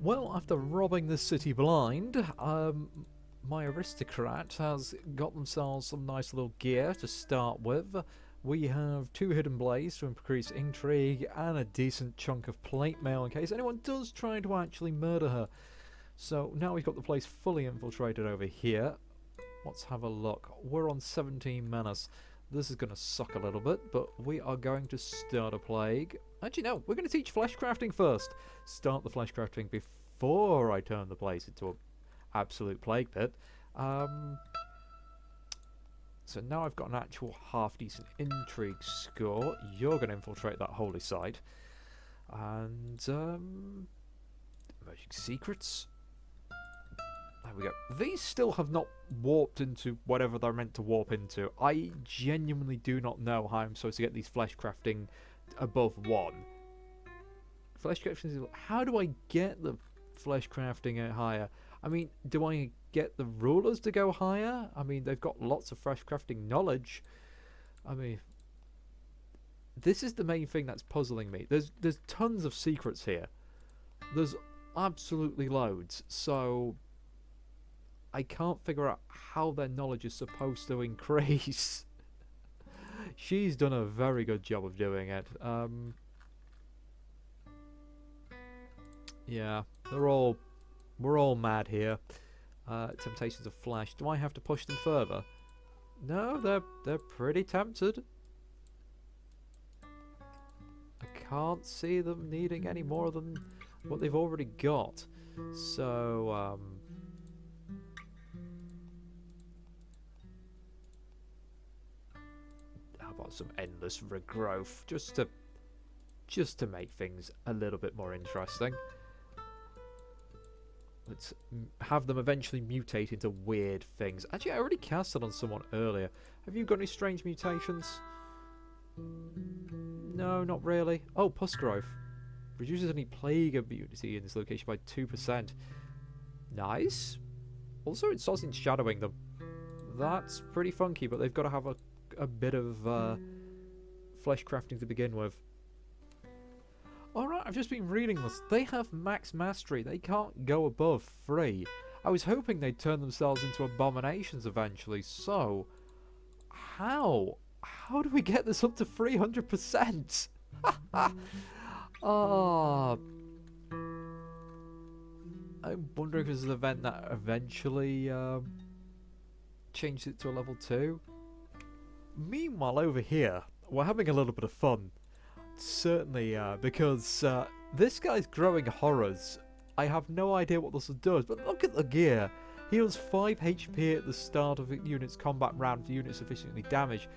Well, after robbing the city blind, my aristocrat has got themselves some nice little gear to start with. We have 2 hidden blaze to increase intrigue and a decent chunk of plate mail in case anyone does try to actually murder her. So now we've got the place fully infiltrated over here. Let's have a look. We're on 17 menace. This is going to suck a little bit, but we are going to start a plague. Actually, no, we're going to teach flesh crafting first. Start the flesh crafting before I turn the place into an absolute plague pit. So now I've got an actual half-decent intrigue score. You're going to infiltrate that holy site. And, emerging secrets. There we go. These still have not warped into whatever they're meant to warp into. I genuinely do not know how I'm supposed to get these flesh crafting above 1. Flesh crafting, how do I get the flesh crafting higher? I mean, do I get the rulers to go higher? I mean, they've got lots of flesh crafting knowledge. I mean, this is the main thing that's puzzling me. There's tons of secrets here. There's absolutely loads. So I can't figure out how their knowledge is supposed to increase. She's done a very good job of doing it. Yeah, we're all mad here. Temptations of flesh. Do I have to push them further? No, they're pretty tempted. I can't see them needing any more than what they've already got. So, how about some endless regrowth, just to make things a little bit more interesting. Let's have them eventually mutate into weird things. Actually, I already cast it on someone earlier. Have you got any strange mutations? No, not really. Oh, pus growth. Reduces any plague immunity in this location by 2%. Nice. Also, it starts shadowing them. That's pretty funky, but they've got to have a bit of flesh crafting to begin with. Alright, I've just been reading this. They have max mastery. They can't go above 3. I was hoping they'd turn themselves into abominations eventually. So, how? How do we get this up to 300%? Ah. I'm wondering if there's an event that eventually changed it to a level 2. Meanwhile, over here, we're having a little bit of fun. Certainly, because this guy's growing horrors. I have no idea what this does, but look at the gear. Heals 5 HP at the start of a unit's combat round for units sufficiently damaged.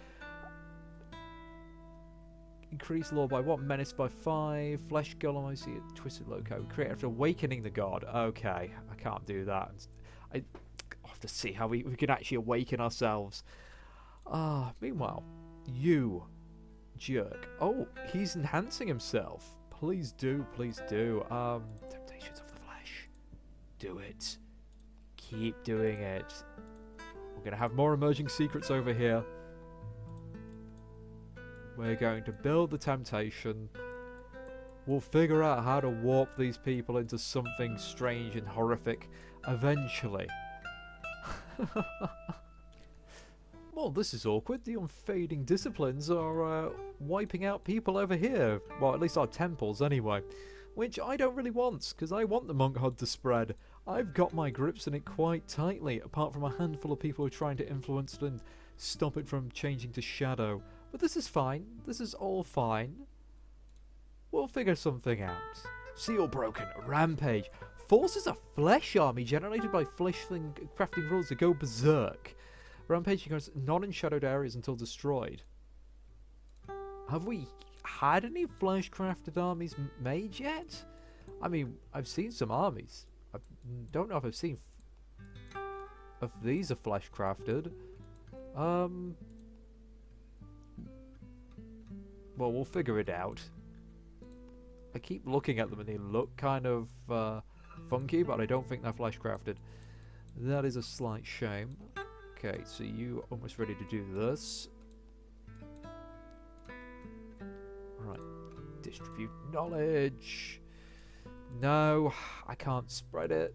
Increase law by 1, menace by 5, flesh golem, I see a twisted loco. Create after awakening the god. Okay, I can't do that. I'll have to see how we can actually awaken ourselves. Meanwhile, you jerk. Oh, he's enhancing himself. Please do, please do. Temptations of the flesh. Do it. Keep doing it. We're gonna have more emerging secrets over here. We're going to build the temptation. We'll figure out how to warp these people into something strange and horrific eventually. Well, this is awkward. The unfading disciplines are wiping out people over here. Well, at least our temples anyway. Which I don't really want, because I want the monkhood to spread. I've got my grips in it quite tightly, apart from a handful of people who are trying to influence it and stop it from changing to shadow. But this is fine. This is all fine. We'll figure something out. Seal broken. Rampage. Forces a flesh army generated by flesh crafting rules to go berserk. Rampage goes non-enshadowed areas until destroyed. Have we had any flesh crafted armies made yet? I mean, I've seen some armies. I don't know if I've seen if these are flesh crafted. Well, we'll figure it out. I keep looking at them and they look kind of funky, but I don't think they're flesh crafted. That is a slight shame. Okay, so you almost ready to do this. Right. Distribute knowledge. No, I can't spread it.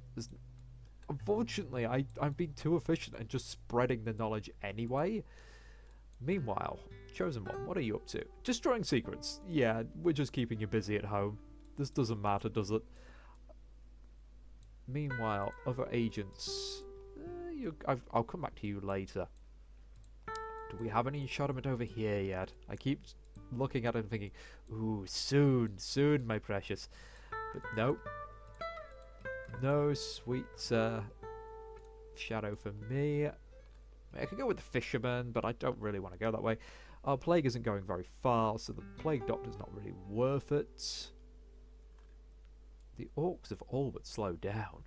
Unfortunately, I'm being too efficient and just spreading the knowledge anyway. Meanwhile, Chosen One, what are you up to? Destroying secrets. Yeah, we're just keeping you busy at home. This doesn't matter, does it? Meanwhile, other agents... I'll come back to you later. Do we have any enshroudment over here yet? I keep looking at it and thinking, ooh, soon, soon, my precious. But no. No sweet shadow for me. I could go with the fisherman, but I don't really want to go that way. Our plague isn't going very far, so the plague doctor's not really worth it. The orcs have all but slowed down.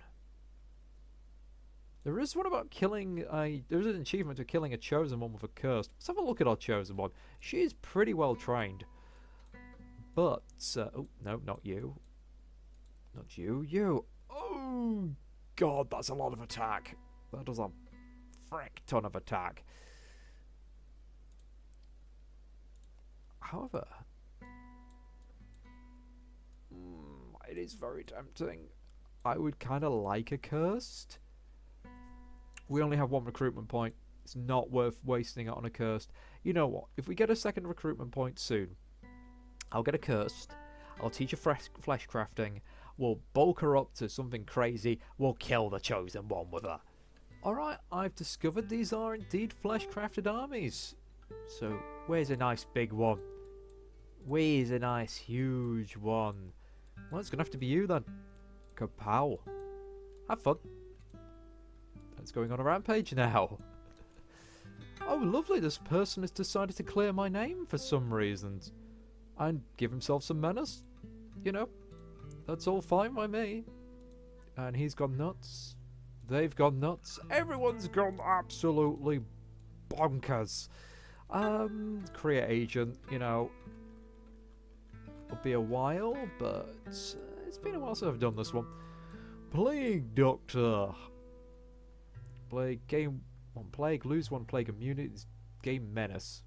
There is one about killing there's an achievement of killing a chosen one with a curse. Let's have a look at our chosen one. She is pretty well trained. But, oh, no, not you. Not you, you. Oh, God, that's a lot of attack. That does a frick ton of attack. However, it is very tempting. I would kind of like a cursed. We only have one recruitment point. It's not worth wasting it on a cursed. You know what? If we get a second recruitment point soon, I'll get a cursed. I'll teach her flesh crafting. We'll bulk her up to something crazy. We'll kill the chosen one with her. Alright, I've discovered these are indeed flesh crafted armies. So, where's a nice big one? Where's a nice huge one? Well, it's going to have to be you then. Kapow. Have fun. It's going on a rampage now. Oh, lovely. This person has decided to clear my name for some reason. And give himself some menace. You know, that's all fine by me. And he's gone nuts. They've gone nuts. Everyone's gone absolutely bonkers. Career agent, you know, it'll be a while, but it's been a while since I've done this one. Plague Doctor. Plague, gain one plague, lose one plague immunity, gain menace.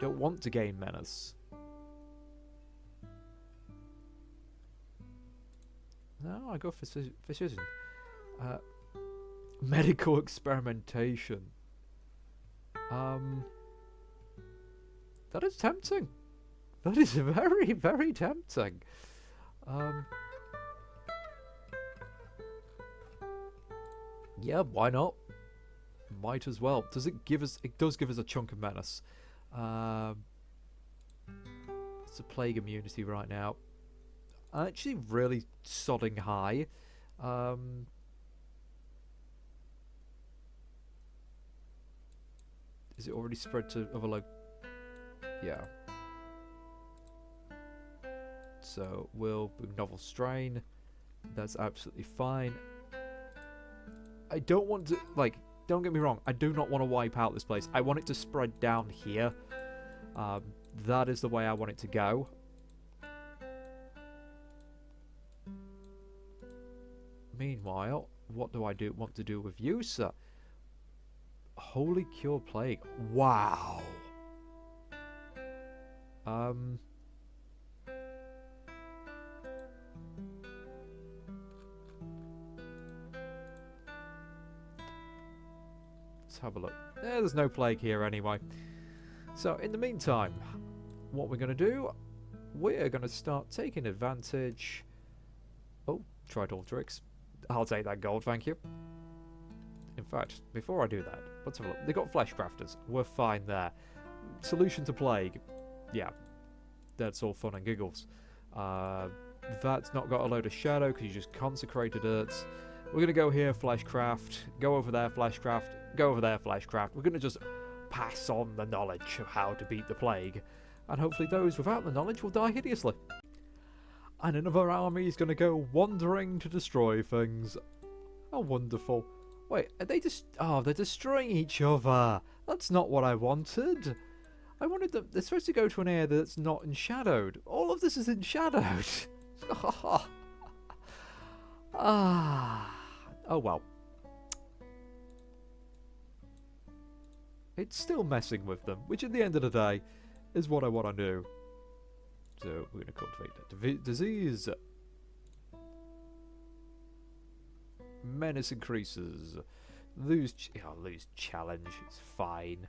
Don't want to gain menace. No, I go for physician. Medical experimentation. That is tempting. That is very, very tempting. Yeah, why not? Might as well. Does it give us... It does give us a chunk of menace. It's a plague immunity right now. Actually really sodding high. Is it already spread to other Yeah. So we'll boom novel strain. That's absolutely fine. I don't want to, like, don't get me wrong, I do not want to wipe out this place. I want it to spread down here. That is the way I want it to go. Meanwhile, what do I want to do with you, sir? Holy Cure Plague. Wow. Let's have a look. There's no plague here anyway. So, in the meantime, what we're going to do, we're going to start taking advantage... Oh, tried all tricks. I'll take that gold, thank you. In fact, before I do that, let's have a look. They've got flesh crafters. We're fine there. Solution to plague. Yeah, that's all fun and giggles. That's not got a load of shadow because you just consecrated it. We're going to go here, fleshcraft. Go over there, fleshcraft. Go over there, fleshcraft. We're going to just pass on the knowledge of how to beat the plague. And hopefully those without the knowledge will die hideously. And another army is going to go wandering to destroy things. How wonderful. Wait, are they just... Oh, they're destroying each other. That's not what I wanted. I wanted them... They're supposed to go to an area that's not enshadowed. All of this is enshadowed. Oh well. It's still messing with them, which at the end of the day is what I want to do. So we're going to cultivate that disease. Menace increases. Lose challenge. It's fine.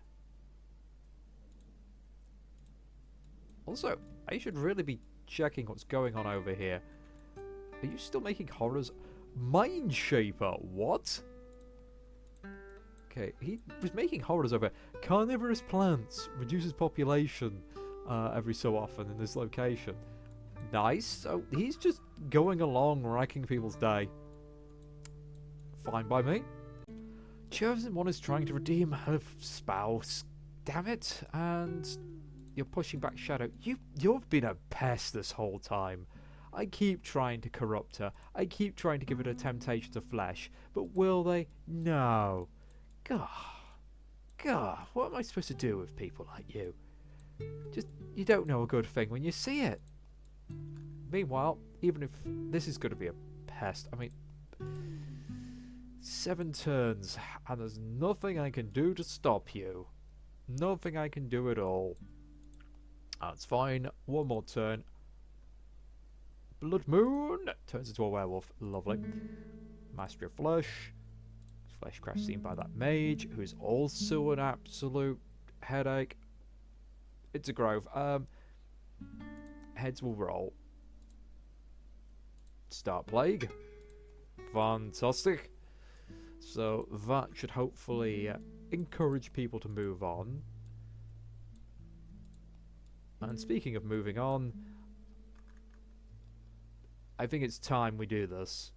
Also, I should really be checking what's going on over here. Are you still making horrors? Mind Shaper, what? Okay, he was making horrors over carnivorous plants, reduces population every so often in this location. Nice, so he's just going along wrecking people's day. Fine by me. Chosen One is trying to redeem her spouse. Damn it, and you're pushing back Shadow. You've been a pest this whole time. I keep trying to corrupt her. I keep trying to give her a temptation to flesh. But will they? No. God, what am I supposed to do with people like you? Just, you don't know a good thing when you see it. Meanwhile, even if this is going to be a pest, I mean, 7 turns, and there's nothing I can do to stop you. Nothing I can do at all. That's fine. 1 more turn. Blood Moon turns into a werewolf. Lovely. Mastery of Flesh. Fleshcraft seen by that mage, who's also an absolute headache. It's a grove. Heads will roll. Start Plague. Fantastic. So that should hopefully encourage people to move on. And speaking of moving on, I think it's time we do this.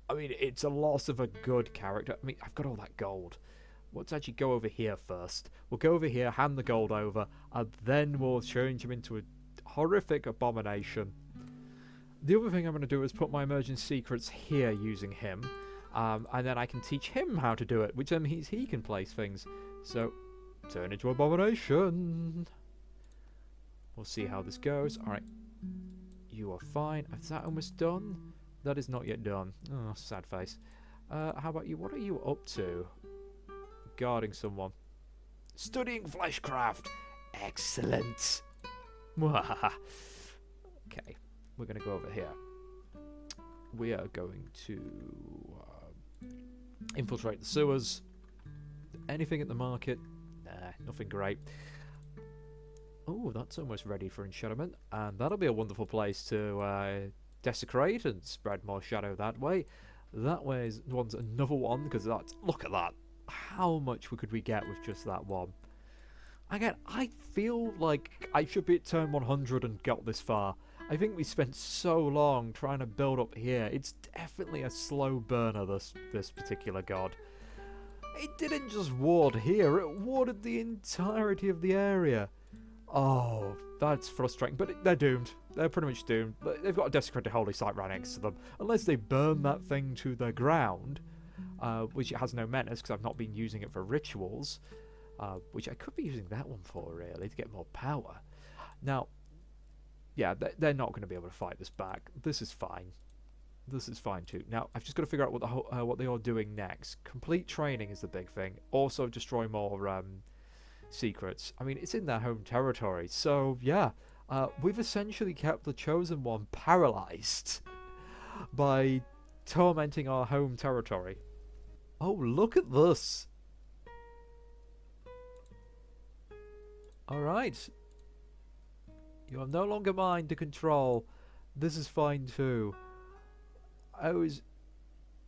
I mean, it's a loss of a good character. I mean, I've got all that gold. Let's actually go over here first. We'll go over here, hand the gold over, and then we'll change him into a horrific abomination. The other thing I'm going to do is put my emerging secrets here using him. And then I can teach him how to do it, which means he can place things. So, turn into abomination. We'll see how this goes. Alright. You are fine. Is that almost done? That is not yet done. Oh, sad face. How about you? What are you up to? Guarding someone. Studying fleshcraft. Excellent. Okay. We're going to go over here. We are going to infiltrate the sewers. Anything at the market? Nah, nothing great. Oh, that's almost ready for enshadowment. And that'll be a wonderful place to desecrate and spread more shadow that way. That way one's another one, because that's... Look at that. How much could we get with just that one? Again, I feel like I should be at turn 100 and got this far. I think we spent so long trying to build up here. It's definitely a slow burner, this particular god. It didn't just ward here, it warded the entirety of the area. Oh, that's frustrating, but they're doomed. They're pretty much doomed. They've got a desecrated holy site right next to them. Unless they burn that thing to the ground, which it has no menace, because I've not been using it for rituals, which I could be using that one for, really, to get more power. Now, yeah, they're not going to be able to fight this back. This is fine. This is fine too. Now, I've just got to figure out what they are doing next. Complete training is the big thing. Also, destroy more secrets. I mean, it's in their home territory. So, yeah, we've essentially kept the Chosen One paralyzed by tormenting our home territory. Oh, look at this. Alright. You are no longer mine to control. This is fine too.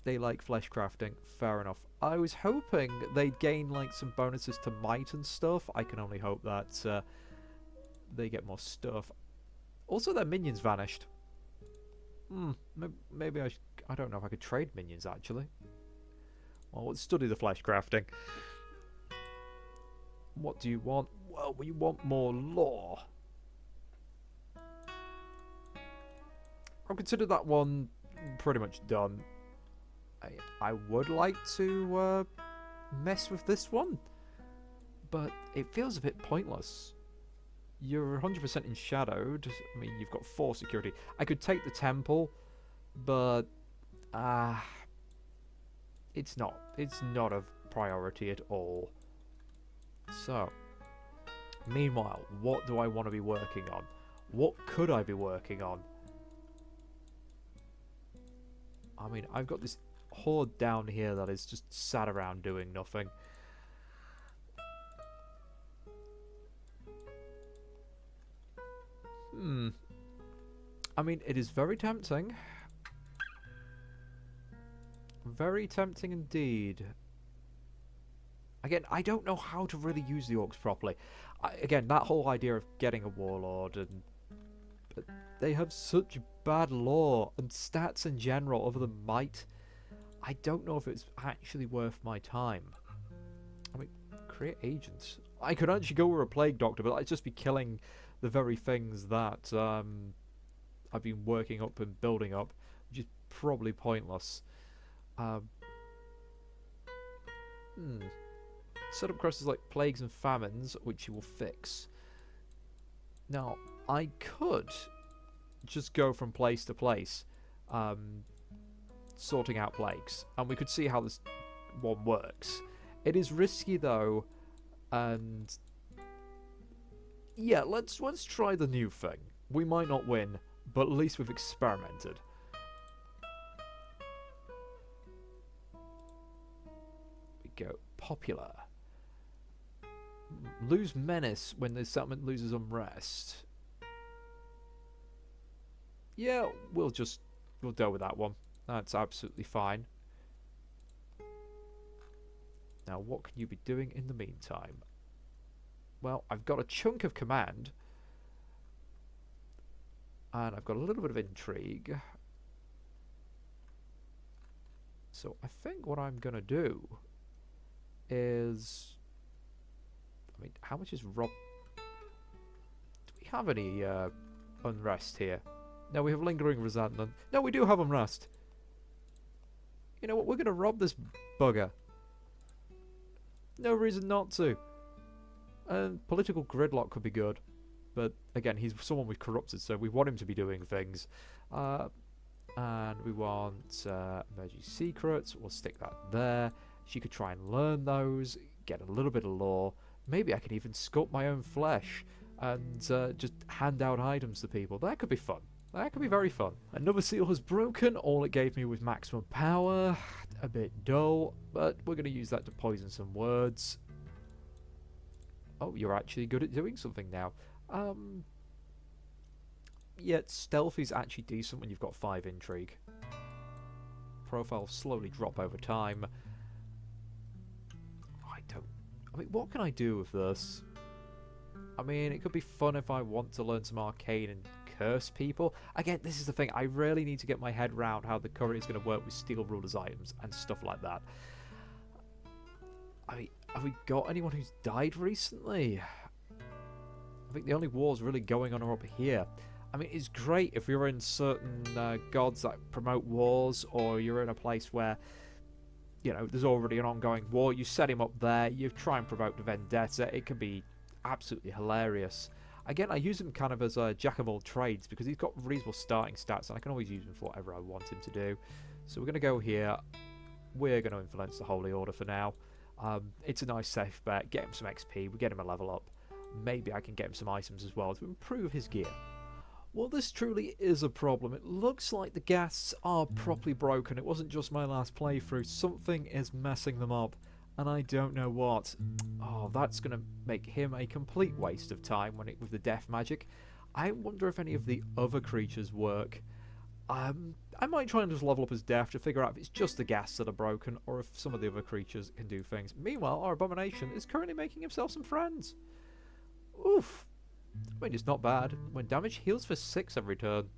They like flesh crafting. Fair enough. I was hoping they'd gain like some bonuses to might and stuff. I can only hope that they get more stuff. Also, their minions vanished. Maybe I don't know if I could trade minions actually. Well, let's study the flesh crafting. What do you want? Well, we want more lore. I'll consider that one pretty much done. I would like to mess with this one, but it feels a bit pointless. You're 100% enshadowed. I mean, you've got 4 security. I could take the temple, but it's not a priority at all. So, meanwhile, what do I want to be working on? What could I be working on? I mean, I've got this horde down here that is just sat around doing nothing. I mean, it is very tempting. Very tempting indeed. Again, I don't know how to really use the orcs properly. Again, that whole idea of getting a warlord, and but they have such bad lore and stats in general other than might. I don't know if it's actually worth my time. I mean, create agents. I could actually go with a plague doctor, but I'd just be killing the very things that I've been working up and building up, which is probably pointless. Set up crosses like plagues and famines, which you will fix. Now, I could just go from place to place, sorting out plagues, and we could see how this one works. It is risky though, and yeah, let's try the new thing. We might not win, but at least we've experimented. We go popular. Lose menace when the settlement loses unrest. Yeah, we'll deal with that one. That's absolutely fine. Now, what can you be doing in the meantime? Well, I've got a chunk of command. And I've got a little bit of intrigue. So I think what I'm going to do is... I mean, how much is Rob... Do we have any unrest here? No, we have lingering resentment. No, we do have unrest. You know what? We're going to rob this bugger. No reason not to. And political gridlock could be good. But again, he's someone we've corrupted, so we want him to be doing things. And we want emerging secrets. We'll stick that there. She could try and learn those, get a little bit of lore. Maybe I can even sculpt my own flesh and just hand out items to people. That could be fun. That could be very fun. Another seal has broken. All it gave me was maximum power. A bit dull, but we're going to use that to poison some words. Oh, you're actually good at doing something now. Yeah, stealth is actually decent when you've got 5 intrigue. Profiles slowly drop over time. I mean, what can I do with this? I mean, it could be fun if I want to learn some arcane and curse people. Again, this is the thing. I really need to get my head around how the current is going to work with Steel Ruler's items and stuff like that. I mean, have we got anyone who's died recently? I think the only wars really going on are up here. I mean, it's great if you're in certain gods that promote wars, or you're in a place where, you know, there's already an ongoing war. You set him up there, you try and provoke the vendetta. It can be absolutely hilarious. Again, I use him kind of as a jack of all trades because he's got reasonable starting stats and I can always use him for whatever I want him to do. So we're going to go here. We're going to influence the Holy Order for now. It's a nice safe bet. Get him some XP. We get him a level up. Maybe I can get him some items as well to improve his gear. Well, this truly is a problem. It looks like the ghasts are properly broken. It wasn't just my last playthrough. Something is messing them up, and I don't know what. Oh, that's going to make him a complete waste of time with the death magic. I wonder if any of the other creatures work. I might try and just level up his death to figure out if it's just the ghasts that are broken, or if some of the other creatures can do things. Meanwhile, our Abomination is currently making himself some friends. Oof. I mean, it's not bad. When damage heals for 6 every turn.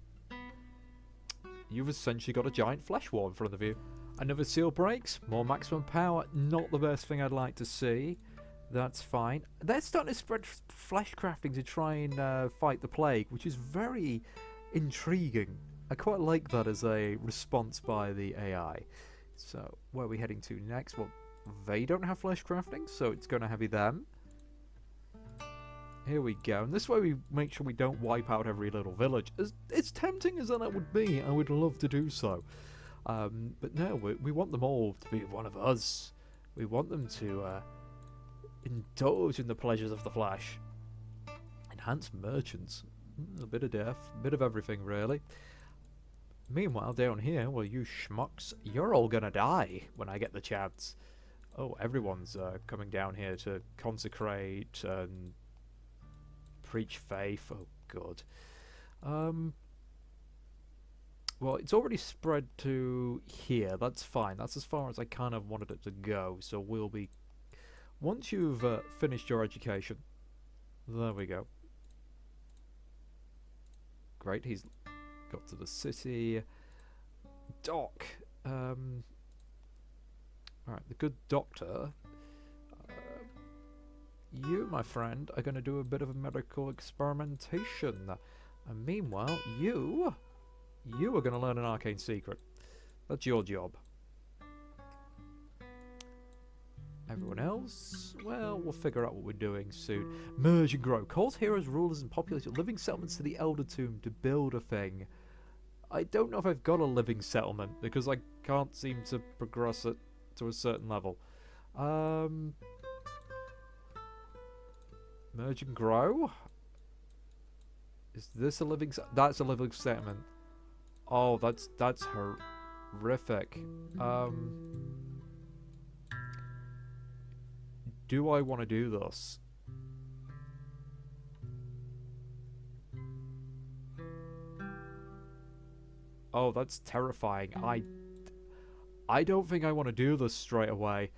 You've essentially got a giant flesh wall in front of you. Another seal breaks. More maximum power. Not the best thing I'd like to see. That's fine. They're starting to spread flesh crafting to try and fight the plague, which is very intriguing. I quite like that as a response by the AI. So, where are we heading to next? Well, they don't have flesh crafting, so it's going to be them. Here we go, and this way we make sure we don't wipe out every little village. As tempting as that would be, I would love to do so. But no, we want them all to be one of us. We want them to indulge in the pleasures of the flesh. Enhance merchants. A bit of death, a bit of everything, really. Meanwhile, down here, well, you schmucks, you're all gonna die when I get the chance. Oh, everyone's coming down here to consecrate and preach faith. Oh, God. Well, it's already spread to here. That's fine. That's as far as I kind of wanted it to go. So we'll be... Once you've finished your education... There we go. Great, he's got to the city. Doc. Alright, the good doctor. You, my friend, are going to do a bit of a medical experimentation. And meanwhile, you are going to learn an arcane secret. That's your job. Everyone else? Well, we'll figure out what we're doing soon. Merge and grow. Calls heroes, rulers, and populate living settlements to the Elder Tomb to build a thing. I don't know if I've got a living settlement, because I can't seem to progress it to a certain level. Merge and grow? Is this a living that's a living settlement. Oh, that's horrific. Do I want to do this? Oh, that's terrifying. I don't think I want to do this straight away.